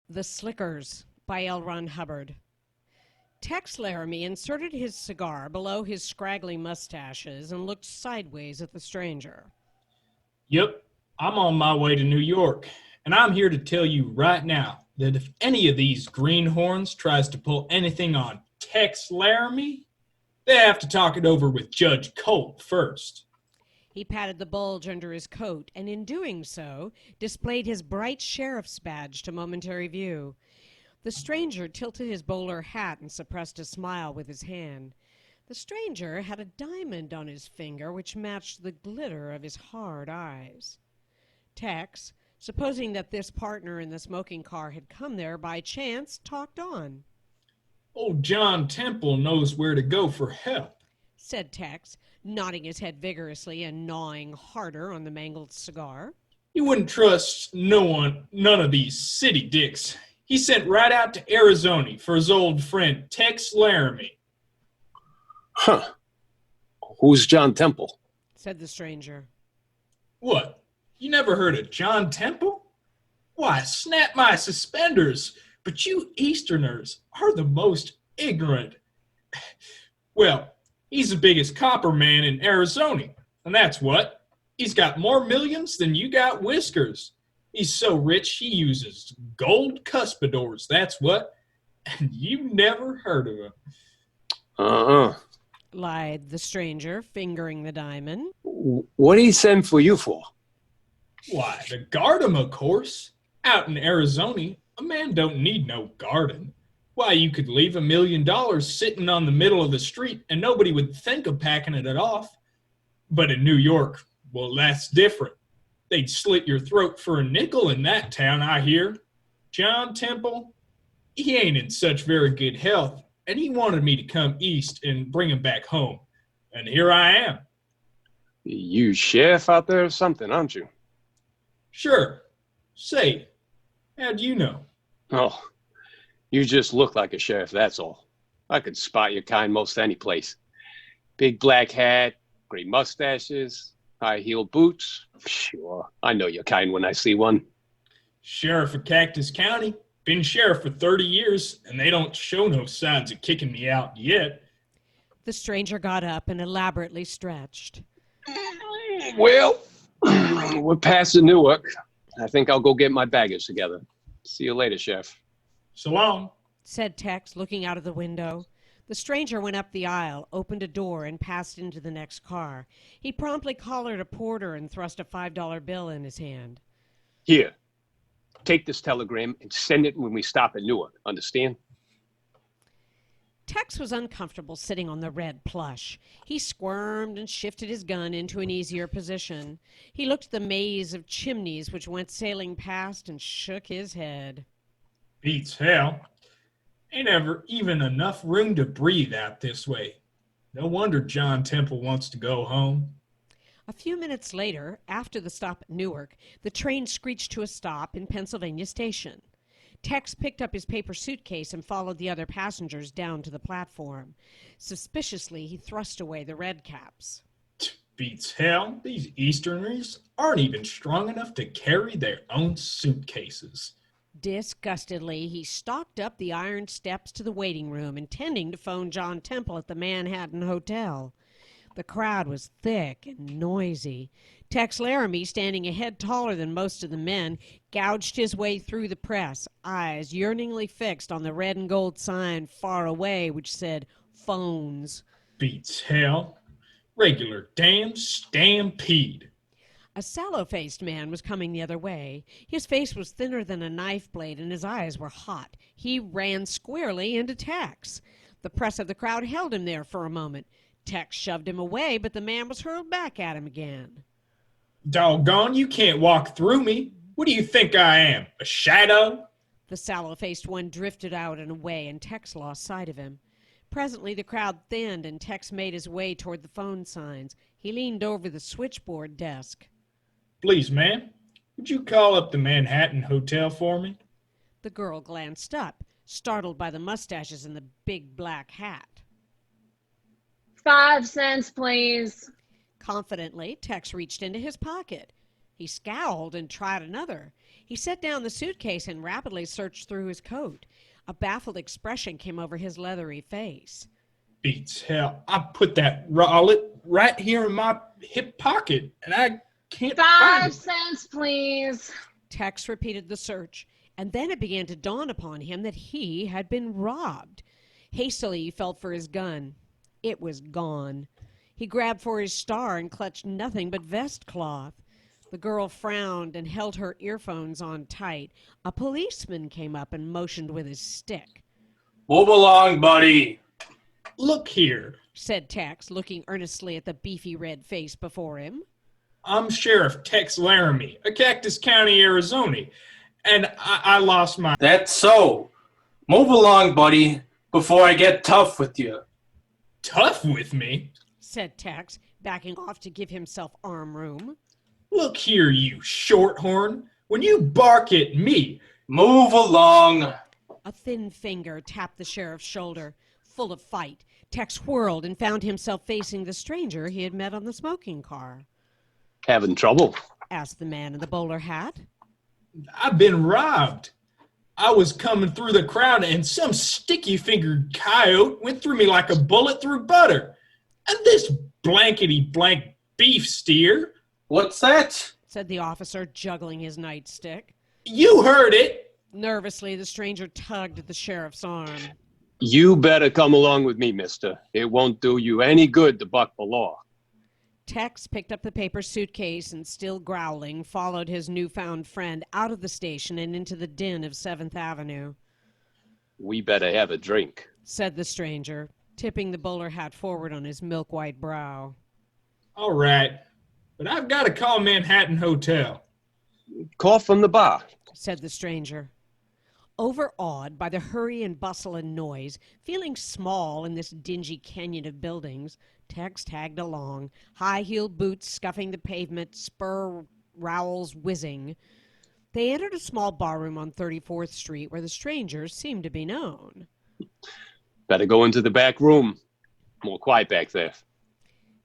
The Slickers by L Ron Hubbard. Tex Laramee inserted his cigar below his scraggly mustaches and looked sideways at the stranger. Yep, I'm on my way to New York, and I'm here to tell you right now that if any of these greenhorns tries to pull anything on Tex Laramee, they have to talk it over with Judge Colt first. He patted the bulge under his coat and, in doing so, displayed his bright sheriff's badge to momentary view. The stranger tilted his bowler hat and suppressed a smile with his hand. The stranger had a diamond on his finger which matched the glitter of his hard eyes. Tex, supposing that this partner in the smoking car had come there by chance, talked on. Old John Temple knows where to go for help, said Tex, nodding his head vigorously and gnawing harder on the mangled cigar. You wouldn't trust none of these city dicks. He sent right out to Arizona for his old friend Tex Laramee. Huh. Who's John Temple? Said the stranger. What? You never heard of John Temple? Why, snap my suspenders, but you Easterners are the most ignorant. Well, he's the biggest copper man in Arizona, and that's what. He's got more millions than you got whiskers. He's so rich he uses gold cuspidors, that's what. And you never heard of him. Uh-uh. Lied the stranger, fingering the diamond. What did he send for you for? Why, to guard him, of course. Out in Arizona, a man don't need no garden. Why, you could leave $1 million sitting on the middle of the street and nobody would think of packing it off. But in New York, well, that's different. They'd slit your throat for a nickel in that town, I hear. John Temple, he ain't in such very good health, and he wanted me to come east and bring him back home. And here I am. You sheriff out there or something, aren't you? Sure. Say, how'd you know? Oh, you just look like a sheriff, that's all. I could spot your kind most any place. Big black hat, gray mustaches, high-heeled boots. Sure, I know your kind when I see one. Sheriff of Cactus County. Been sheriff for 30 years, and they don't show no signs of kicking me out yet. The stranger got up and elaborately stretched. Well, we're past the Newark. I think I'll go get my baggage together. See you later, Chef. So long, said Tex, looking out of the window. The stranger went up the aisle, opened a door, and passed into the next car. He promptly collared a porter and thrust a $5 bill in his hand. Here, take this telegram and send it when we stop at Newark. Understand? Tex was uncomfortable sitting on the red plush. He squirmed and shifted his gun into an easier position. He looked at the maze of chimneys which went sailing past and shook his head. Beats hell. Ain't ever even enough room to breathe out this way. No wonder John Temple wants to go home. A few minutes later, after the stop at Newark, the train screeched to a stop in Pennsylvania Station. Tex picked up his paper suitcase and followed the other passengers down to the platform. Suspiciously, he thrust away the red caps. Beats hell. These Easterners aren't even strong enough to carry their own suitcases. Disgustedly, he stalked up the iron steps to the waiting room, intending to phone John Temple at the Manhattan Hotel. The crowd was thick and noisy. Tex Laramee, standing a head taller than most of the men, gouged his way through the press, eyes yearningly fixed on the red and gold sign far away which said, "Phones." Beats hell. Regular damn stampede. A sallow-faced man was coming the other way. His face was thinner than a knife blade, and his eyes were hot. He ran squarely into Tex. The press of the crowd held him there for a moment. Tex shoved him away, but the man was hurled back at him again. Doggone, you can't walk through me. What do you think I am, a shadow? The sallow-faced one drifted out and away, and Tex lost sight of him. Presently the crowd thinned, and Tex made his way toward the phone signs. He leaned over the switchboard desk. Please, ma'am, would you call up the Manhattan Hotel for me? The girl glanced up, startled by the mustaches and the big black hat. 5 cents, please. Confidently, Tex reached into his pocket. He scowled and tried another. He set down the suitcase and rapidly searched through his coat. A baffled expression came over his leathery face. Beats hell. I put that wallet right here in my hip pocket, and I can't find 5 it. cents, please. Tex repeated the search, and then it began to dawn upon him that he had been robbed. Hastily, he felt for his gun. It was gone. He grabbed for his star and clutched nothing but vest cloth. The girl frowned and held her earphones on tight. A policeman came up and motioned with his stick. Move along, buddy. Look here. Said Tex, looking earnestly at the beefy red face before him. I'm Sheriff Tex Laramee of Cactus County, Arizona, and I lost my... That's so. Move along, buddy, before I get tough with you. Tough with me? Said Tex, backing off to give himself arm room. Look here, you shorthorn. When you bark at me... Move along. A thin finger tapped the sheriff's shoulder. Full of fight, Tex whirled and found himself facing the stranger he had met on the smoking car. Having trouble? Asked the man in the bowler hat. I've been robbed. I was coming through the crowd and some sticky-fingered coyote went through me like a bullet through butter. And this blankety-blank beef steer... What's that? Said the officer, juggling his nightstick. You heard it. Nervously, the stranger tugged at the sheriff's arm. You better come along with me, mister. It won't do you any good to buck the law. Tex picked up the paper suitcase and, still growling, followed his newfound friend out of the station and into the din of 7th Avenue. We better have a drink. Said the stranger, tipping the bowler hat forward on his milk-white brow. All right, but I've got to call Manhattan Hotel. Call from the bar. Said the stranger. Overawed by the hurry and bustle and noise, feeling small in this dingy canyon of buildings, Tex tagged along, high-heeled boots scuffing the pavement, spur rowels whizzing. They entered a small barroom on 34th Street where the stranger seemed to be known. Better go into the back room. More quiet back there.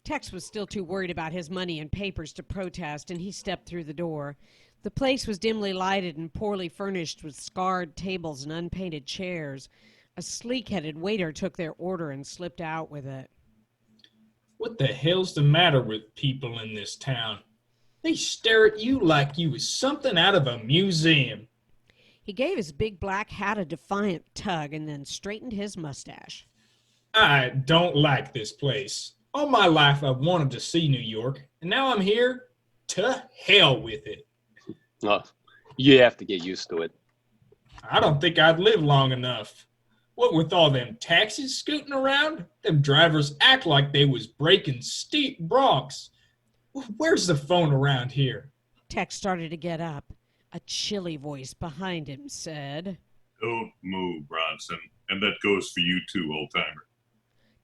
Tex was still too worried about his money and papers to protest, and he stepped through the door. The place was dimly lighted and poorly furnished with scarred tables and unpainted chairs. A sleek-headed waiter took their order and slipped out with it. What the hell's the matter with people in this town? They stare at you like you was something out of a museum. He gave his big black hat a defiant tug and then straightened his mustache. I don't like this place. All my life I've wanted to see New York, and now I'm here. To hell with it. Oh, you have to get used to it. I don't think I'd live long enough. What with all them taxis scooting around, them drivers act like they was breaking steep broncs. Where's the phone around here? Tex started to get up. A chilly voice behind him said, Don't move, Bronson. And that goes for you too, old-timer.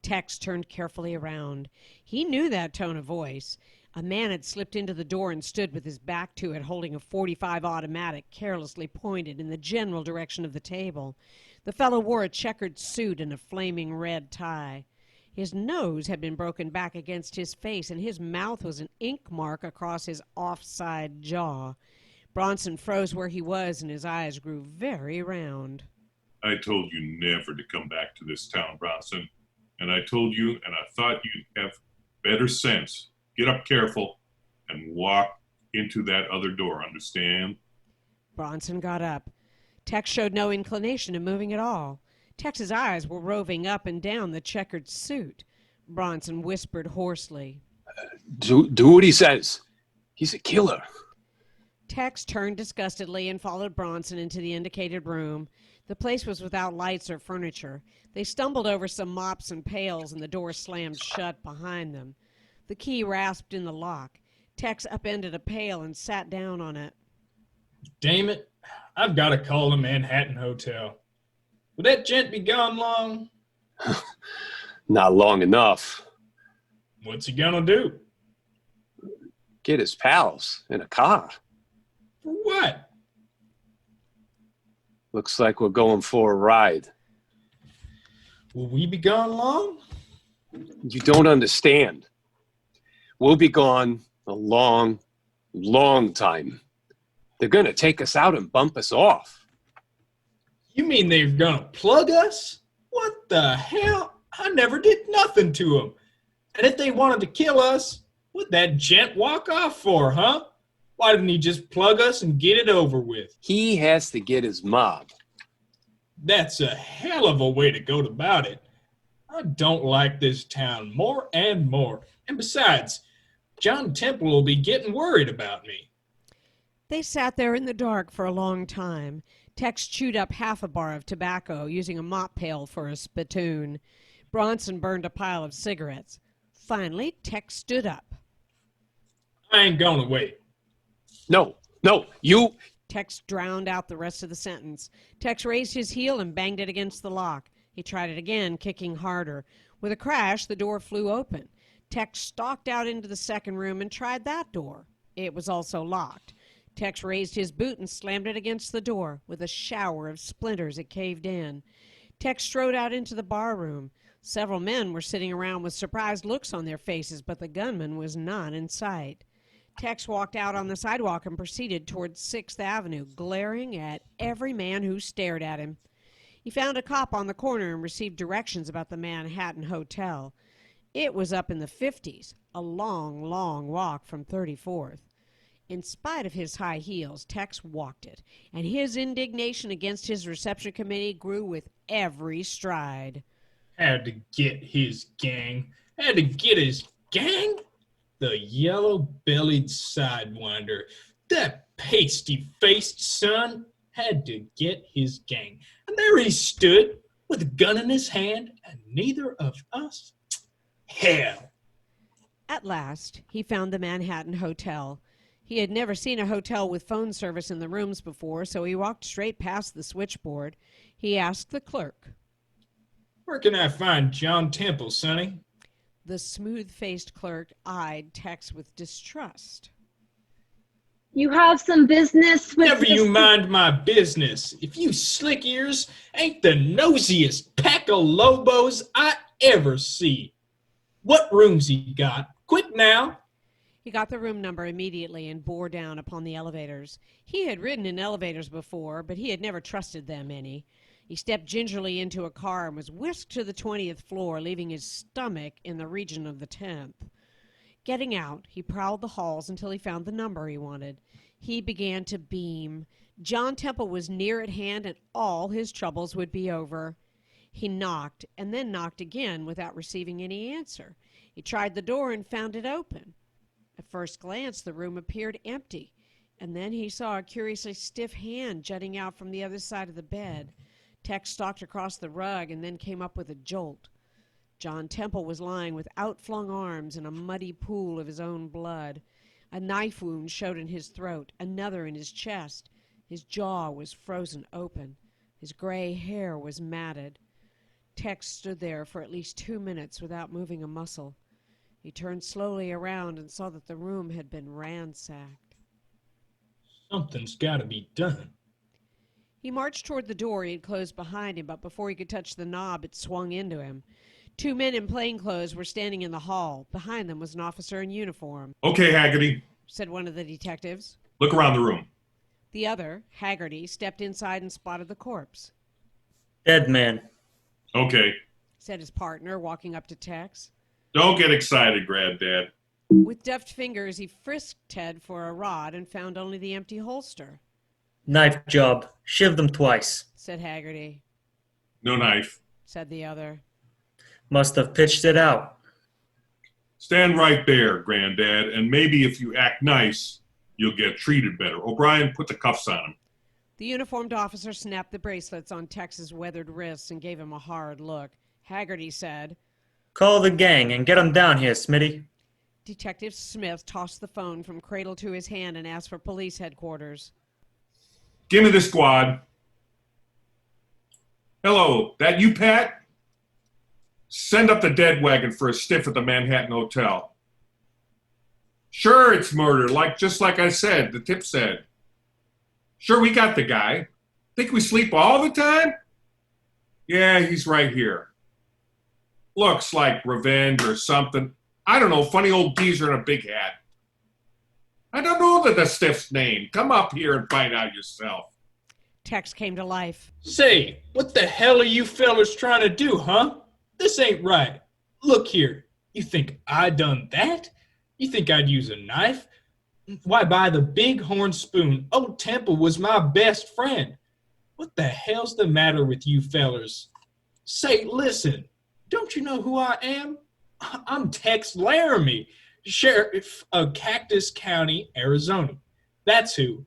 Tex turned carefully around. He knew that tone of voice. A man had slipped into the door and stood with his back to it, holding a .45 automatic carelessly pointed in the general direction of the table. The fellow wore a checkered suit and a flaming red tie. His nose had been broken back against his face, and his mouth was an ink mark across his offside jaw. Bronson froze where he was, and his eyes grew very round. I told you never to come back to this town, Bronson. And I told you, and I thought you'd have better sense. Get up careful and walk into that other door, understand? Bronson got up. Tex showed no inclination to moving at all. Tex's eyes were roving up and down the checkered suit. Bronson whispered hoarsely. Do what he says. He's a killer. Tex turned disgustedly and followed Bronson into the indicated room. The place was without lights or furniture. They stumbled over some mops and pails, and the door slammed shut behind them. The key rasped in the lock. Tex upended a pail and sat down on it. Damn it, I've got to call the Manhattan Hotel. Will that gent be gone long? Not long enough. What's he gonna do? Get his pals in a car. For what? Looks like we're going for a ride. Will we be gone long? You don't understand. We'll be gone a long, Long time. They're gonna take us out and bump us off. You mean they're gonna plug us? What the hell? I never did nothing to them. And if they wanted to kill us, what'd that gent walk off for, huh? Why didn't he just plug us and get it over with? He has to get his mob. That's a hell of a way to go about it. I don't like this town more and more. And besides, John Temple will be getting worried about me. They sat there in the dark for a long time. Tex chewed up half a bar of tobacco, using a mop pail for a spittoon. Bronson burned a pile of cigarettes. Finally, Tex stood up. I ain't gonna wait. No, you... Tex drowned out the rest of the sentence. Tex raised his heel and banged it against the lock. He tried it again, kicking harder. With a crash, the door flew open. Tex stalked out into the second room and tried that door. It was also locked. Tex raised his boot and slammed it against the door. With a shower of splinters, it caved in. Tex strode out into the bar room. Several men were sitting around with surprised looks on their faces, but the gunman was not in sight. Tex walked out on the sidewalk and proceeded towards 6th Avenue, glaring at every man who stared at him. He found a cop on the corner and received directions about the Manhattan Hotel. It was up in the 50s, a long, long walk from 34th. In spite of his high heels, Tex walked it, and his indignation against his reception committee grew with every stride. Had to get his gang. Had to get his gang? The yellow-bellied sidewinder, that pasty-faced son, had to get his gang. And there he stood, with a gun in his hand, and neither of us. Hell. At last, he found the Manhattan Hotel. He had never seen a hotel with phone service in the rooms before, so he walked straight past the switchboard. He asked the clerk, Where can I find John Temple, Sonny? The smooth-faced clerk eyed Tex with distrust. You have some business with Never you mind my business. If you slick ears ain't the nosiest pack of lobos I ever see. What rooms he got? Quick now. He got the room number immediately and bore down upon the elevators. He had ridden in elevators before, but he had never trusted them any. He stepped gingerly into a car and was whisked to the 20th floor, leaving his stomach in the region of the 10th. Getting out, he prowled the halls until he found the number he wanted. He began to beam. John Temple was near at hand, and all his troubles would be over. He knocked, and then knocked again without receiving any answer. He tried the door and found it open. At first glance, the room appeared empty, and then he saw a curiously stiff hand jutting out from the other side of the bed. Tex stalked across the rug and then came up with a jolt. John Temple was lying with outflung arms in a muddy pool of his own blood. A knife wound showed in his throat, another in his chest. His jaw was frozen open. His gray hair was matted. Tex stood there for at least 2 minutes without moving a muscle. He turned slowly around and saw that the room had been ransacked. Something's got to be done. He marched toward the door he had closed behind him, but before he could touch the knob, it swung into him. 2 men in plainclothes were standing in the hall. Behind them was an officer in uniform. Okay, Haggerty, Said one of the detectives. look around the room. The other, Haggerty, stepped inside and spotted the corpse. Dead man. Okay, Said his partner, walking up to Tex. don't get excited, Granddad. With deft fingers, he frisked Ted for a rod and found only the empty holster. Knife job. Shiv them twice. Said Haggerty. No knife. Said the other. Must have pitched it out. Stand right there, Granddad, and maybe if you act nice, you'll get treated better. O'Brien, put the cuffs on him. The uniformed officer snapped the bracelets on Tex's weathered wrists and gave him a hard look. Haggerty said, Call the gang and get 'em down here, Smitty. Detective Smith tossed the phone from cradle to his hand and asked for police headquarters. Give me the squad. Hello, that you, Pat? Send up the dead wagon for a stiff at the Manhattan Hotel. Sure, it's murder, just like I said, the tip said. Sure, we got the guy. Think we sleep all the time? Yeah, he's right here. Looks like revenge or something. I don't know, funny old geezer in a big hat. I don't know the stiff's name. Come up here and find out yourself. Tex came to life. Say, what the hell are you fellers trying to do, huh? This ain't right. Look here. You think I done that? You think I'd use a knife? Why, by the bighorn spoon, old Temple was my best friend. What the hell's the matter with you fellers? Say, listen, don't you know who I am? I'm Tex Laramee, sheriff of Cactus County, Arizona. That's who.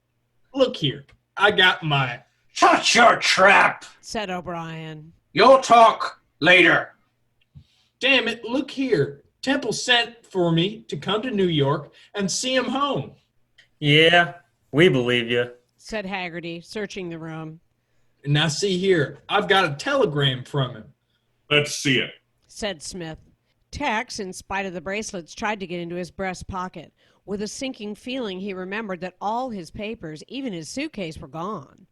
Look here, I got my... Shut your trap! Said O'Brien. You'll talk later. Damn it, look here. Temple sent for me to come to New York and see him home. Yeah, we believe you. Said Haggerty, searching the room. Now see here, I've got a telegram from him. Let's see it. Said Smith. Tex, in spite of the bracelets, tried to get into his breast pocket. With a sinking feeling, he remembered that all his papers, even his suitcase, were gone.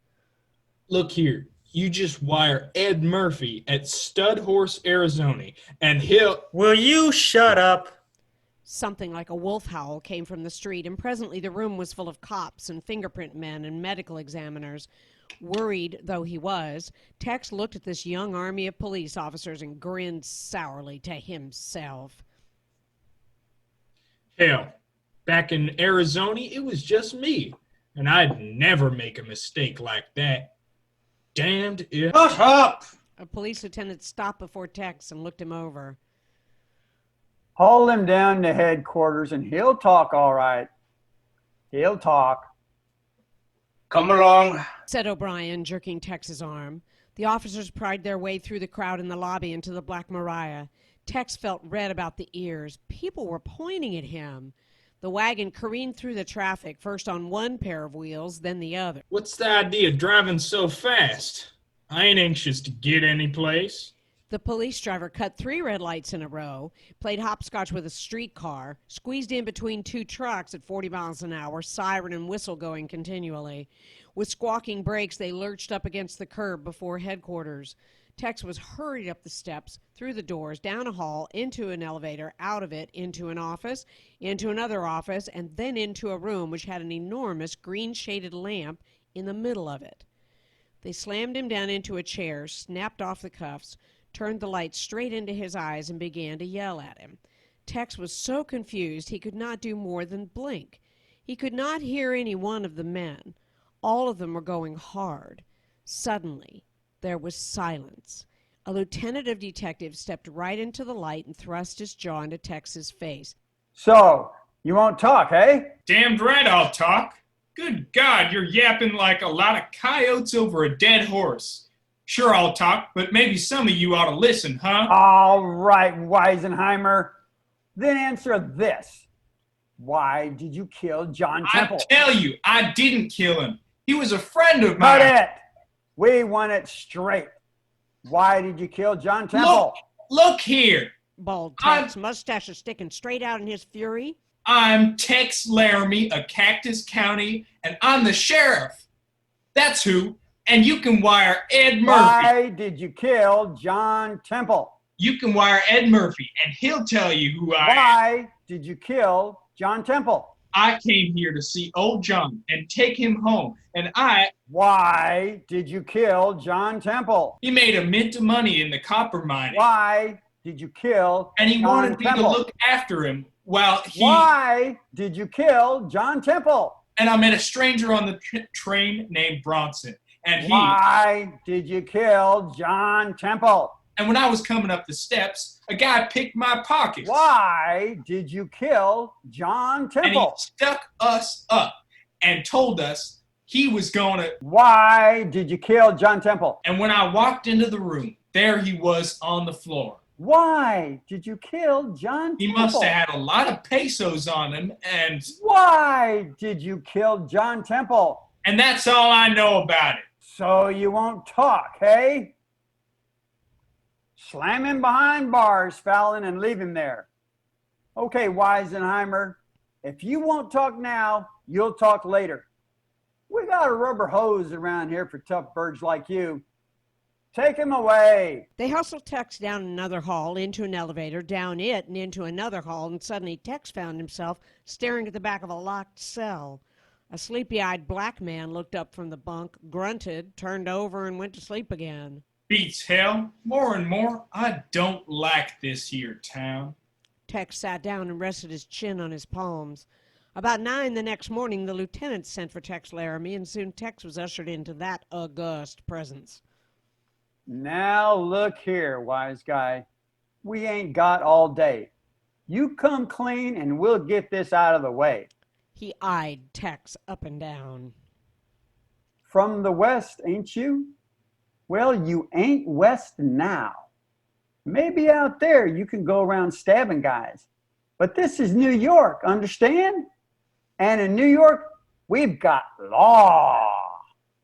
Look here, you just wire Ed Murphy at Stud Horse, Arizona, and he'll... Will you shut up? Something like a wolf howl came from the street, and presently the room was full of cops and fingerprint men and medical examiners. Worried though he was, Tex looked at this young army of police officers and grinned sourly to himself. Hell, back in Arizona, it was just me, and I'd never make a mistake like that. Damned if... Shut up! A police lieutenant stopped before Tex and looked him over. Haul him down to headquarters and he'll talk all right. He'll talk. Come along. Said O'Brien, jerking Tex's arm. The officers pried their way through the crowd in the lobby into the Black Maria. Tex felt red about the ears. People were pointing at him. The wagon careened through the traffic, first on one pair of wheels, then the other. What's the idea of driving so fast? I ain't anxious to get any place. The police driver cut 3 red lights in a row, played hopscotch with a streetcar, squeezed in between 2 trucks at 40 miles an hour, siren and whistle going continually. With squawking brakes, they lurched up against the curb before headquarters. Tex was hurried up the steps, through the doors, down a hall, into an elevator, out of it, into an office, into another office, and then into a room which had an enormous green-shaded lamp in the middle of it. They slammed him down into a chair, snapped off the cuffs, turned the light straight into his eyes and began to yell at him. Tex was so confused he could not do more than blink. He could not hear any one of the men. All of them were going hard. Suddenly, there was silence. A lieutenant of detectives stepped right into the light and thrust his jaw into Tex's face. So, you won't talk, eh? Damned right I'll talk. Good God, you're yapping like a lot of coyotes over a dead horse. Sure, I'll talk, but maybe some of you ought to listen, huh? All right, Weisenheimer. Then answer this. Why did you kill John Temple? I tell you, I didn't kill him. He was a friend of mine. Cut it. We want it straight. Why did you kill John Temple? Look here. Bald Tex, mustache sticking straight out in his fury. I'm Tex Laramee of Cactus County, and I'm the sheriff. That's who. And you can wire Ed Murphy. Why did you kill John Temple? You can wire Ed Murphy, and he'll tell you who I am. Why did you kill John Temple? I came here to see old John and take him home, and Why did you kill John Temple? he made a mint of money in the copper mining. Why did you kill And he John wanted me Temple? to look after him while he... Why did you kill John Temple? And I met a stranger on the train named Bronson, and he... Why did you kill John Temple? And when I was coming up the steps, a guy picked my pockets. Why did you kill John And he Temple? stuck us up and told us he was going to... Why did you kill John Temple? And when I walked into the room, there he was on the floor. Why did you kill John He Temple? must have had a lot of pesos on him, and Why did you kill John Temple? that's all I know about it. So you won't talk, hey? Slam him behind bars, Fallon, and leave him there. Okay, Weisenheimer, if you won't talk now, you'll talk later. We got a rubber hose around here for tough birds like you. Take him away. They hustled Tex down another hall, into an elevator, down it, and into another hall, and suddenly Tex found himself staring at the back of a locked cell. A sleepy-eyed black man looked up from the bunk, grunted, turned over, and went to sleep again. Beats hell. More and more, I don't like this here town. Tex sat down and rested his chin on his palms. About 9 the next morning, the lieutenant sent for Tex Laramee, and soon Tex was ushered into that august presence. Now look here, wise guy. We ain't got all day. You come clean and we'll get this out of the way. He eyed Tex up and down. From the west, ain't you? Well, you ain't west now. Maybe out there you can go around stabbing guys. But this is New York, understand? And in New York, we've got law.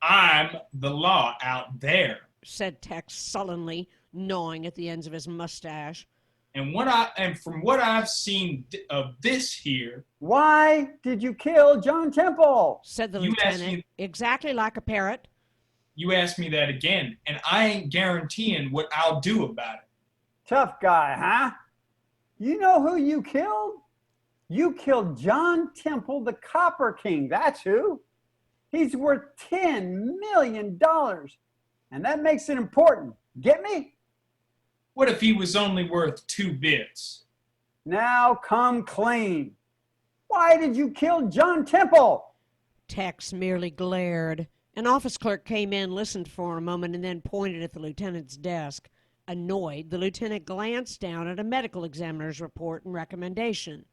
I'm the law out there. Said Tex sullenly, gnawing at the ends of his mustache. And from what I've seen of this here, Why did you kill John Temple? Said the You asked lieutenant, me- exactly like a parrot. you asked me that again, and I ain't guaranteeing what I'll do about it. Tough guy, huh? You know who you killed? You killed John Temple, the Copper King. That's who. He's worth $10 million. And that makes it important. Get me? What if he was only worth 2 bits? Now come clean. Why did you kill John Temple? Tex merely glared. An office clerk came in, listened for a moment, and then pointed at the lieutenant's desk. Annoyed, the lieutenant glanced down at a medical examiner's report and recommendation.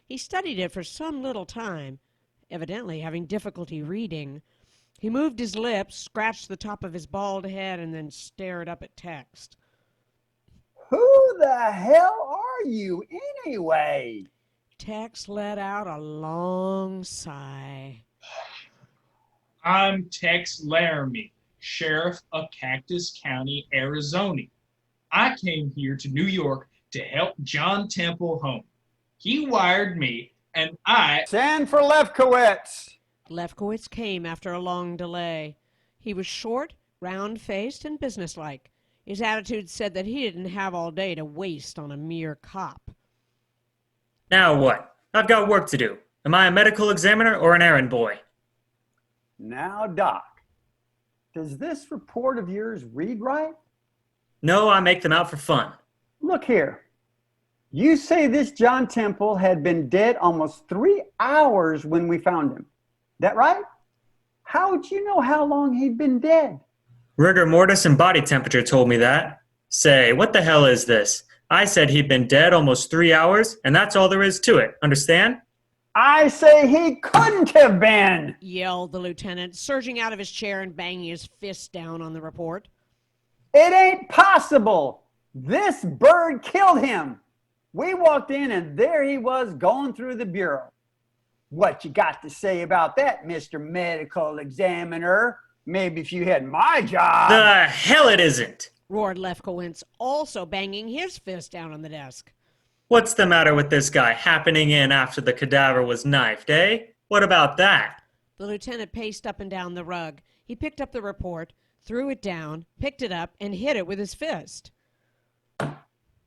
He studied it for some little time, evidently having difficulty reading. He moved his lips, scratched the top of his bald head, and then stared up at Tex. Who the hell are you anyway? Tex let out a long sigh. I'm Tex Laramee, sheriff of Cactus County, Arizona. I came here to New York to help John Temple home. He wired me, and I... Send for Lefkowitz. Lefkowitz came after a long delay. He was short, round-faced, and businesslike. His attitude said that he didn't have all day to waste on a mere cop. Now what? I've got work to do. Am I a medical examiner or an errand boy? Now, Doc, does this report of yours read right? No, I make them out for fun. Look here. You say this John Temple had been dead almost 3 hours when we found him. That right? How'd you know how long he'd been dead? Rigor mortis and body temperature told me that. Say, what the hell is this? I said he'd been dead almost 3 hours, and that's all there is to it. Understand? I say he couldn't have been, Yelled the lieutenant, surging out of his chair and banging his fist down on the report. It ain't possible. This bird killed him. We walked in and there he was going through the bureau. What you got to say about that, Mr. Medical Examiner? Maybe if you had my job. The hell it isn't! Roared Lefkowitz, also banging his fist down on the desk. What's the matter with this guy happening in after the cadaver was knifed, eh? What about that? The lieutenant paced up and down the rug. He picked up the report, threw it down, picked it up, and hit it with his fist.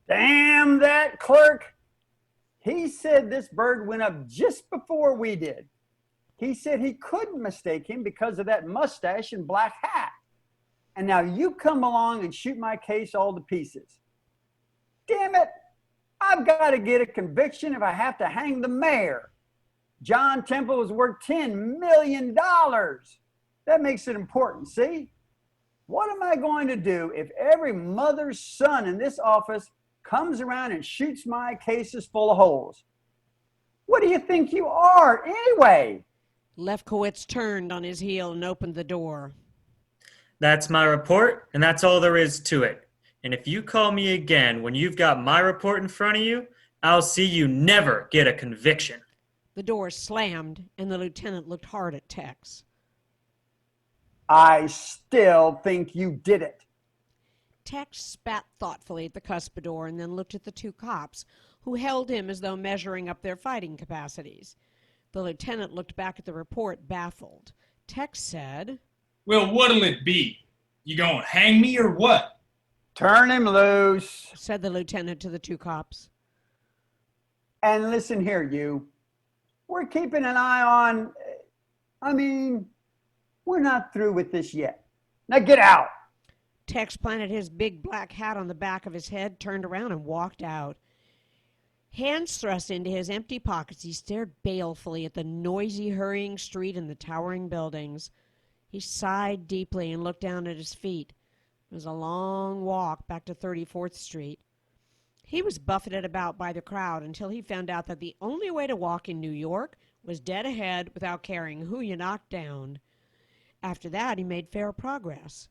Damn that clerk. He said this bird went up just before we did. He said he couldn't mistake him because of that mustache and black hat. And now you come along and shoot my case all to pieces. Damn it. I've got to get a conviction if I have to hang the mayor. John Temple was worth $10 million. That makes it important, see? What am I going to do if every mother's son in this office comes around and shoots my cases full of holes? What do you think you are, anyway? Lefkowitz turned on his heel and opened the door. That's my report, and that's all there is to it. And if you call me again when you've got my report in front of you, I'll see you never get a conviction. The door slammed, and the lieutenant looked hard at Tex. I still think you did it. Tex spat thoughtfully at the cuspidor and then looked at the two cops, who held him as though measuring up their fighting capacities. The lieutenant looked back at the report, baffled. Tex said, Well, what'll it be? You gonna hang me or what? Turn him loose. said the lieutenant to the two cops. And listen here, you. We're keeping an eye on, we're not through with this yet. Now get out. Tex planted his big black hat on the back of his head, turned around, and walked out. Hands thrust into his empty pockets, he stared balefully at the noisy, hurrying street and the towering buildings. He sighed deeply and looked down at his feet. It was a long walk back to 34th Street. He was buffeted about by the crowd until he found out that the only way to walk in New York was dead ahead without caring who you knocked down. After that, he made fair progress.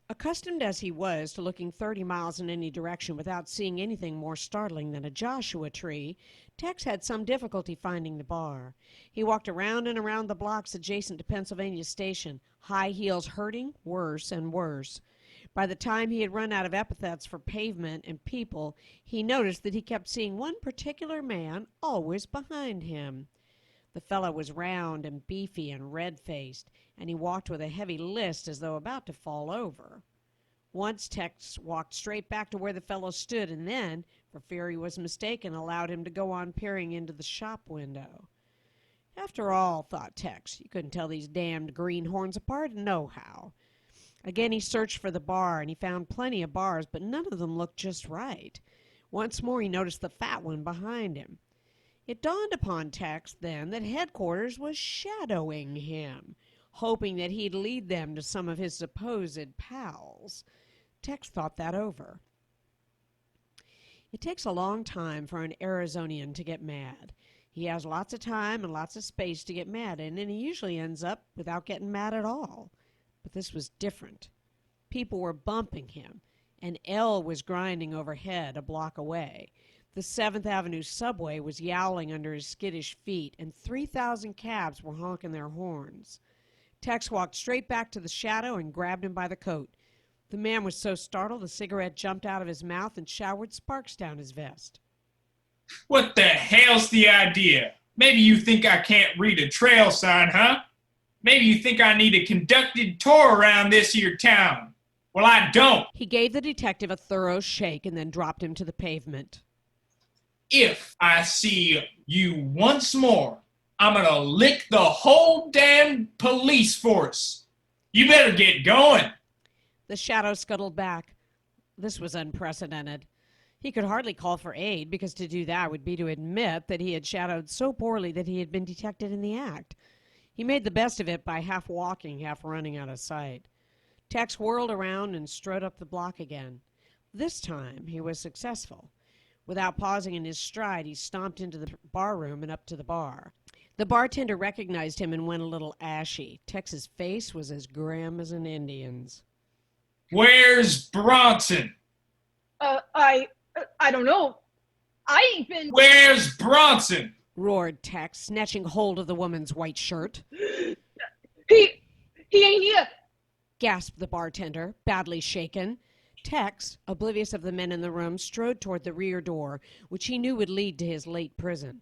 Accustomed as he was to looking 30 miles in any direction without seeing anything more startling than a Joshua tree, Tex had some difficulty finding the bar. He walked around and around the blocks adjacent to Pennsylvania Station, high heels hurting worse and worse. By the time he had run out of epithets for pavement and people, he noticed that he kept seeing one particular man always behind him. The fellow was round and beefy and red-faced, and he walked with a heavy list as though about to fall over. Once Tex walked straight back to where the fellow stood and then, for fear he was mistaken, allowed him to go on peering into the shop window. After all, thought Tex, you couldn't tell these damned greenhorns apart nohow. Again he searched for the bar, and he found plenty of bars, but none of them looked just right. Once more he noticed the fat one behind him. It dawned upon Tex then that headquarters was shadowing him, hoping that he'd lead them to some of his supposed pals. Tex thought that over. It takes a long time for an Arizonian to get mad. He has lots of time and lots of space to get mad in, and he usually ends up without getting mad at all. But this was different. People were bumping him, and L was grinding overhead a block away. The 7th Avenue subway was yowling under his skittish feet, and 3,000 cabs were honking their horns. Tex walked straight back to the shadow and grabbed him by the coat. The man was so startled a cigarette jumped out of his mouth and showered sparks down his vest. What the hell's the idea? Maybe you think I can't read a trail sign, huh? Maybe you think I need a conducted tour around this here town. Well, I don't. He gave the detective a thorough shake and then dropped him to the pavement. If I see you once more, I'm gonna lick the whole damn police force. You better get going. The shadow scuttled back. This was unprecedented. He could hardly call for aid, because to do that would be to admit that he had shadowed so poorly that he had been detected in the act. He made the best of it by half walking, half running out of sight. Tex whirled around and strode up the block again. This time he was successful. Without pausing in his stride, he stomped into the bar room and up to the bar. The bartender recognized him and went a little ashy. Tex's face was as grim as an Indian's. Where's Bronson? I don't know. I ain't been. Where's Bronson? Roared Tex, snatching hold of the woman's white shirt. He ain't here. Gasped the bartender, badly shaken. Tex, oblivious of the men in the room, strode toward the rear door, which he knew would lead to his late prison.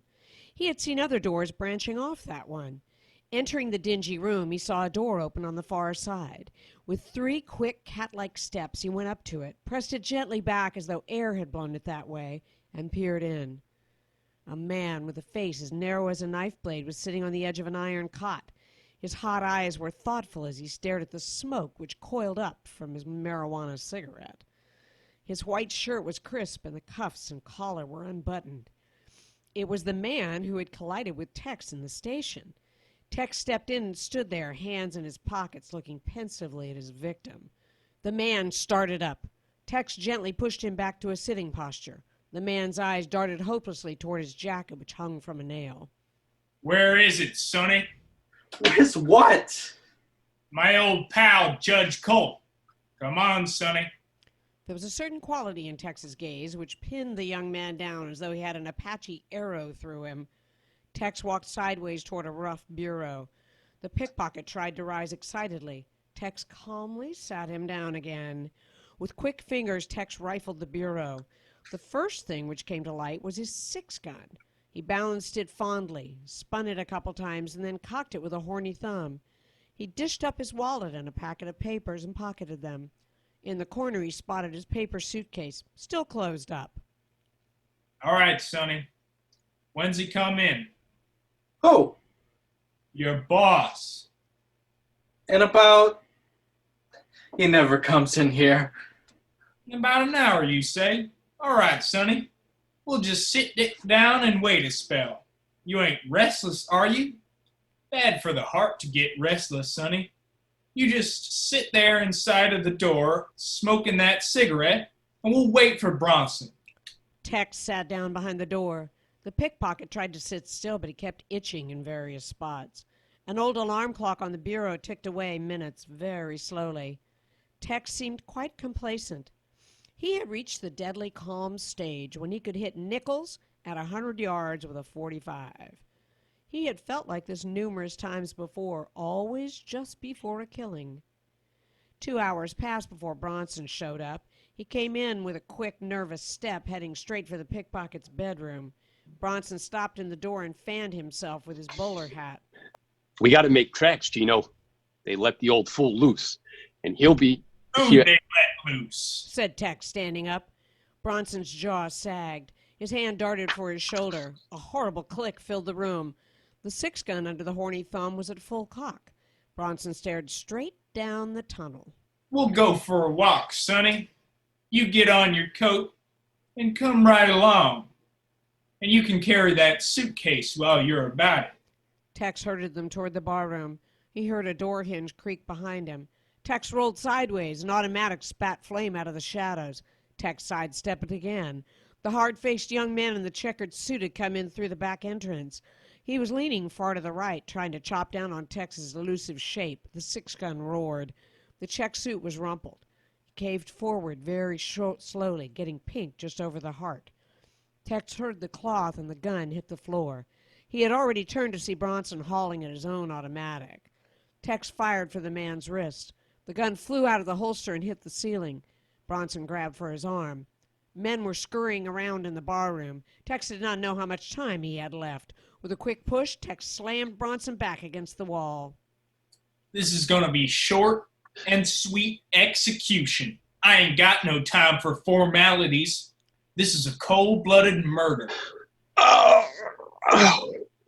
He had seen other doors branching off that one. Entering the dingy room, he saw a door open on the far side. With 3 quick, cat-like steps, he went up to it, pressed it gently back as though air had blown it that way, and peered in. A man with a face as narrow as a knife blade was sitting on the edge of an iron cot. His hot eyes were thoughtful as he stared at the smoke which coiled up from his marijuana cigarette. His white shirt was crisp and the cuffs and collar were unbuttoned. It was the man who had collided with Tex in the station. Tex stepped in and stood there, hands in his pockets, looking pensively at his victim. The man started up. Tex gently pushed him back to a sitting posture. The man's eyes darted hopelessly toward his jacket, which hung from a nail. Where is it, Sonny? Where's what? My old pal, Judge Colt. Come on, Sonny. There was a certain quality in Tex's gaze which pinned the young man down as though he had an Apache arrow through him. Tex walked sideways toward a rough bureau. The pickpocket tried to rise excitedly. Tex calmly sat him down again. With quick fingers, Tex rifled the bureau. The first thing which came to light was his 6-gun. He balanced it fondly, spun it a couple times, and then cocked it with a horny thumb. He dished up his wallet and a packet of papers and pocketed them. In the corner, he spotted his paper suitcase, still closed up. All right, Sonny. When's he come in? Oh, Your boss. and about. He never comes in here. In about an hour, you say? All right, Sonny. We'll just sit down and wait a spell. You ain't restless, are you? Bad for the heart to get restless, Sonny. You just sit there inside of the door, smoking that cigarette, and we'll wait for Bronson. Tex sat down behind the door. The pickpocket tried to sit still, but he kept itching in various spots. An old alarm clock on the bureau ticked away minutes very slowly. Tex seemed quite complacent. He had reached the deadly calm stage when he could hit nickels at 100 yards with a .45. He had felt like this numerous times before, always just before a killing. 2 hours passed before Bronson showed up. He came in with a quick, nervous step, heading straight for the pickpocket's bedroom. Bronson stopped in the door and fanned himself with his bowler hat. We got to make tracks, Gino. They let the old fool loose, and he'll be Who here. they let loose? Said Tex, standing up. Bronson's jaw sagged. His hand darted for his shoulder. A horrible click filled the room. The 6-gun under the horny thumb was at full cock. Bronson stared straight down the tunnel. We'll go for a walk, Sonny. You get on your coat and come right along. And you can carry that suitcase while you're about it. Tex herded them toward the barroom. He heard a door hinge creak behind him. Tex rolled sideways. An automatic spat flame out of the shadows. Tex sidestepped it again. The hard-faced young man in the checkered suit had come in through the back entrance. He was leaning far to the right, trying to chop down on Tex's elusive shape. The 6-gun roared. The check suit was rumpled. He caved forward very slowly, getting pink just over the heart. Tex heard the cloth and the gun hit the floor. He had already turned to see Bronson hauling at his own automatic. Tex fired for the man's wrist. The gun flew out of the holster and hit the ceiling. Bronson grabbed for his arm. Men were scurrying around in the barroom. Tex did not know how much time he had left. With a quick push, Tex slammed Bronson back against the wall. This is gonna be short and sweet execution. I ain't got no time for formalities. This is a cold-blooded murder.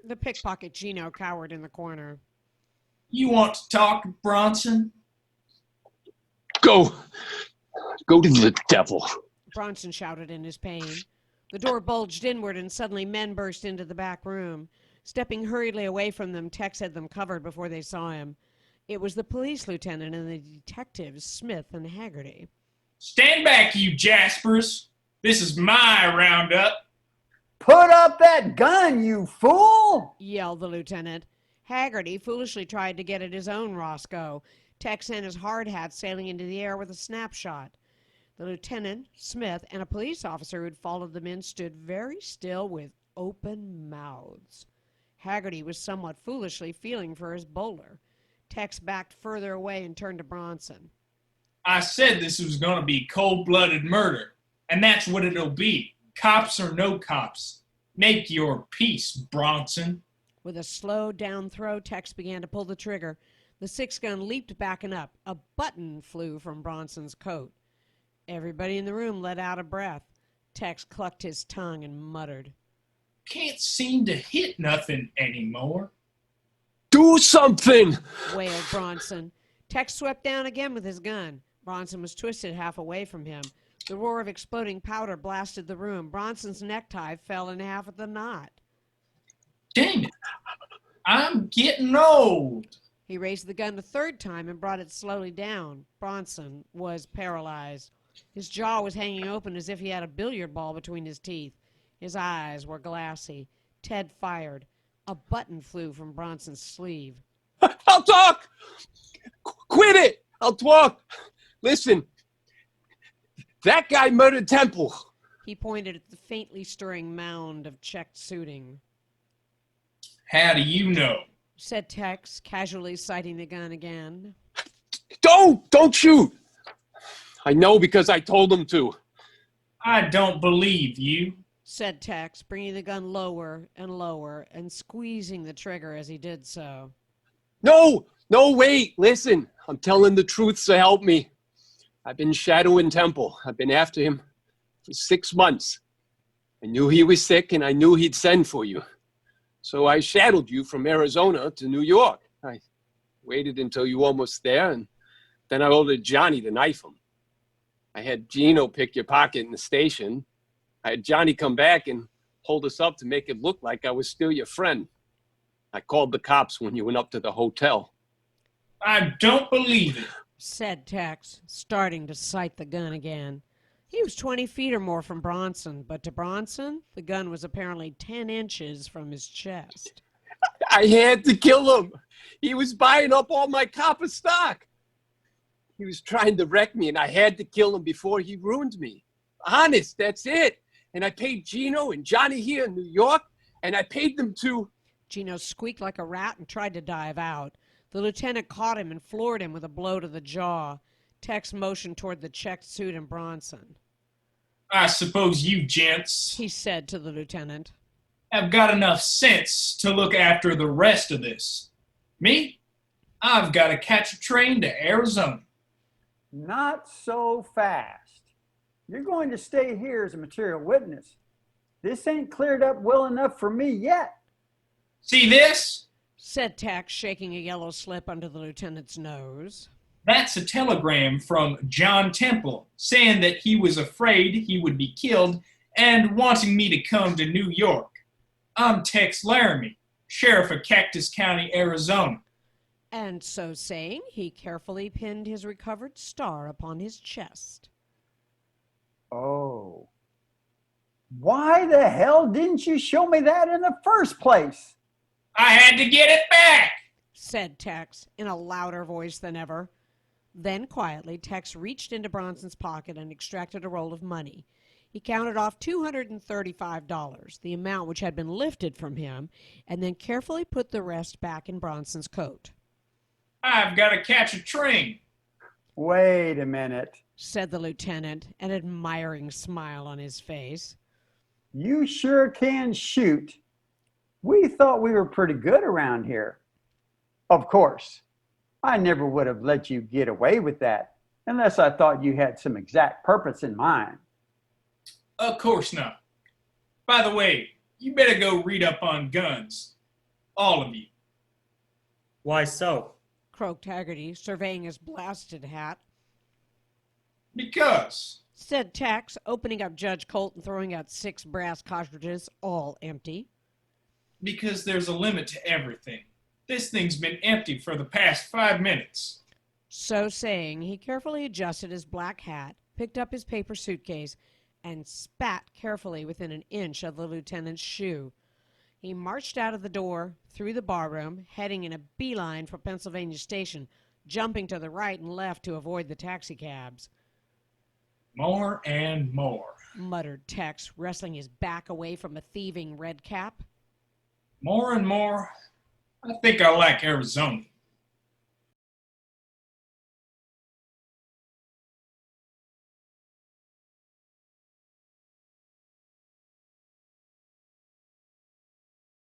The pickpocket Gino cowered in the corner. You want to talk, Bronson? Go to the devil. Bronson shouted in his pain. The door bulged inward, and suddenly men burst into the back room. Stepping hurriedly away from them, Tex had them covered before they saw him. It was the police lieutenant and the detectives, Smith and Haggerty. Stand back, you jaspers. This is my roundup. Put up that gun, you fool! Yelled the lieutenant. Haggerty foolishly tried to get at his own Roscoe. Tex sent his hard hat sailing into the air with a snapshot. The lieutenant, Smith, and a police officer who had followed them in stood very still with open mouths. Haggerty was somewhat foolishly feeling for his bowler. Tex backed further away and turned to Bronson. I said this was going to be cold-blooded murder, and that's what it'll be. Cops or no cops. Make your peace, Bronson. With a slow down throw, Tex began to pull the trigger. The 6-gun leaped back and up. A button flew from Bronson's coat. Everybody in the room let out a breath. Tex clucked his tongue and muttered. Can't seem to hit nothing anymore. Do something! Wailed Bronson. Tex swept down again with his gun. Bronson was twisted half away from him. The roar of exploding powder blasted the room. Bronson's necktie fell in half at the knot. Dang it. I'm getting old. He raised the gun a third time and brought it slowly down. Bronson was paralyzed. His jaw was hanging open as if he had a billiard ball between his teeth. His eyes were glassy. Ted fired. A button flew from Bronson's sleeve. I'll talk! Quit it! I'll talk! Listen, that guy murdered Temple. He pointed at the faintly stirring mound of checked suiting. How do you know? Said Tex, casually sighting the gun again. Don't shoot! I know because I told him to. I don't believe you. Said Tex, bringing the gun lower and squeezing the trigger as he did so. No, wait, listen. I'm telling the truth, so help me. I've been shadowing Temple. I've been after him for 6 months. I knew he was sick and I knew he'd send for you. So I shadowed you from Arizona to New York. I waited until you were almost there, and then I ordered Johnny to knife him. I had Gino pick your pocket in the station. I had Johnny come back and hold us up to make it look like I was still your friend. I called the cops when you went up to the hotel. I don't believe it, said Tex, starting to sight the gun again. He was 20 feet or more from Bronson, but to Bronson, the gun was apparently 10 inches from his chest. I had to kill him. He was buying up all my copper stock. He was trying to wreck me, and I had to kill him before he ruined me. Honest, that's it. And I paid Gino and Johnny here in New York, and I paid them to... Gino squeaked like a rat and tried to dive out. The lieutenant caught him and floored him with a blow to the jaw. Tex motioned toward the checked suit and Bronson. I suppose you gents, he said to the lieutenant, have got enough sense to look after the rest of this. Me? I've got to catch a train to Arizona. Not so fast. You're going to stay here as a material witness. This ain't cleared up well enough for me yet. See this? Said Tex, shaking a yellow slip under the lieutenant's nose. That's a telegram from John Temple saying that he was afraid he would be killed and wanting me to come to New York. I'm Tex Laramee, sheriff of Cactus County, Arizona. And so saying, he carefully pinned his recovered star upon his chest. Oh. Why the hell didn't you show me that in the first place? I had to get it back, said Tex in a louder voice than ever. Then quietly, Tex reached into Bronson's pocket and extracted a roll of money. He counted off $235, the amount which had been lifted from him, and then carefully put the rest back in Bronson's coat. I've got to catch a train. Wait a minute, said the lieutenant, an admiring smile on his face. You sure can shoot. We thought we were pretty good around here. Of course, I never would have let you get away with that unless I thought you had some exact purpose in mind. Of course not. By the way, you better go read up on guns. All of you. Why so? Croaked Haggerty, surveying his blasted hat. Because, said Tex, opening up Judge Colt and throwing out 6 brass cartridges, all empty. Because there's a limit to everything. This thing's been empty for the past 5 minutes. So saying, he carefully adjusted his black hat, picked up his paper suitcase, and spat carefully within an inch of the lieutenant's shoe. He marched out of the door, through the barroom, heading in a beeline for Pennsylvania Station, jumping to the right and left to avoid the taxicabs. More and more, muttered Tex, wrestling his back away from a thieving redcap. More and more, I think I like Arizona.